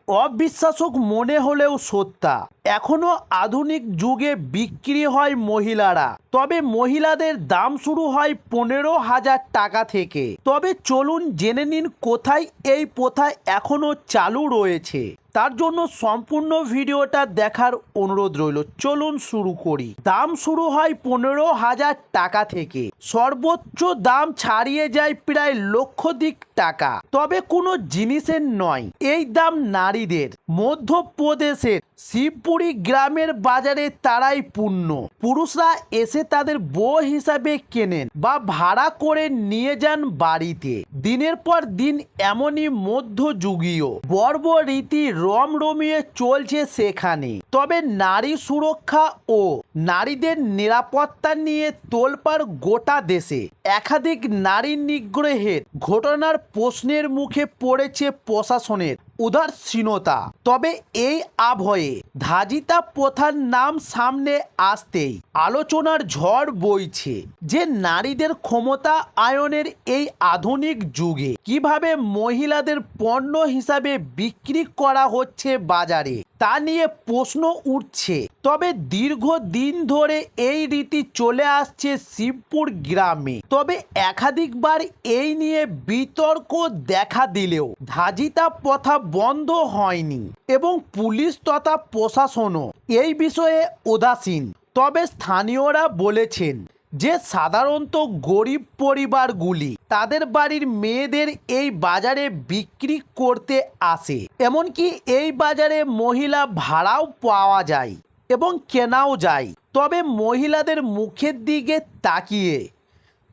অবিশ্বাসক মনে হলেও সত্যা, এখনো আধুনিক যুগে বিক্রি হয় মহিলারা। তবে মহিলাদের দাম শুরু হয় 15,000 টাকা থেকে। তবে চলুন জেনে নিন কোথায় এই প্রথা এখনো চালু রয়েছে। তার জন্য সম্পূর্ণ ভিডিওটা দেখার অনুরোধ রইল। চলুন শুরু করি। দাম শুরু হয় 15,000 টাকা থেকে, সর্বোচ্চ দাম ছাড়িয়ে যায় প্রায় লক্ষাধিক টাকা। তবে কোনো জিনিসের নয়, এই দাম নারীদের। মধ্যপ্রদেশের শিবপুরি গ্রামের বাজারে তারাই পূর্ণ। পুরুষরা এসে তাদের বউ হিসাবে কেনেন বা ভাড়া করে নিয়ে যান বাড়িতে। দিনের পর দিন এমনই মধ্যযুগীয় বর্বরীতি রমরমিয়ে চলছে সেখানে। তবে নারী সুরক্ষা ও নারীদের নিরাপত্তা নিয়ে তোলপাড় গোটা দেশে। একাধিক নারী নিগ্রহের ঘটনার প্রশ্নের মুখে পড়েছে প্রশাসনের উদাসীনতা। তবে এই আবহে ধাজিতা প্রথার নাম সামনে আসতেই আলোচনার ঝড় বইছে যে নারীদের ক্ষমতা আয়নের এই আধুনিক যুগে কিভাবে মহিলাদের পণ্য হিসাবে বিক্রি করা হচ্ছে বাজারে, তা নিয়ে প্রশ্ন উঠছে। তবে দীর্ঘদিন ধরে এই রীতি চলে আসছে শিবপুর গ্রামে। তবে একাধিকবার এই নিয়ে বিতর্ক দেখা দিলেও ধাজিতা প্রথা বন্ধ হয়নি এবং পুলিশ তথা প্রশাসনও এই বিষয়ে উদাসীন। তবে স্থানীয়রা বলেছেন যে সাধারণত গরিব পরিবারগুলি তাদের বাড়ির মেয়েদের এই বাজারে বিক্রি করতে আসে। এমনকি এই বাজারে মহিলা ভাড়াও পাওয়া যায় এবং কেনাও যায়। তবে মহিলাদের মুখের দিকে তাকিয়ে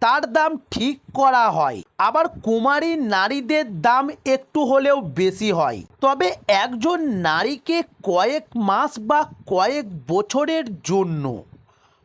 তার দাম ঠিক করা হয়। আবার কুমারী নারীদের দাম একটু হলেও বেশি হয়। তবে একজন নারীকে কয়েক মাস বা কয়েক বছরের জন্য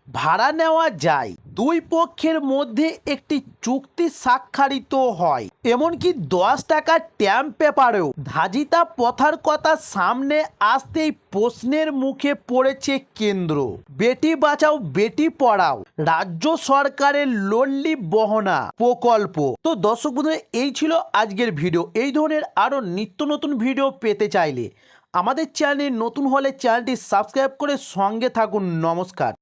ভাড়া নেওয়া যায়। দুই পক্ষের মধ্যে একটি চুক্তি স্বাক্ষরিত হয়। এমনকি 10 টাকার স্ট্যাম্প পেপারেও ধাজিতা প্রথার কথা সামনে আসতেই প্রশ্নের মুখে পড়েছে কেন্দ্র। বেটি বাঁচাও বেটি পড়াও রাজ্য সরকারের লল্লি বহনা প্রকল্প। তো দর্শক বন্ধুরা, এই ছিল আজকের ভিডিও। এই ধরনের আরও নিত্য নতুন ভিডিও পেতে চাইলে আমাদের চ্যানেলে নতুন হলে চ্যানেলটি সাবস্ক্রাইব করে সঙ্গে থাকুন। নমস্কার।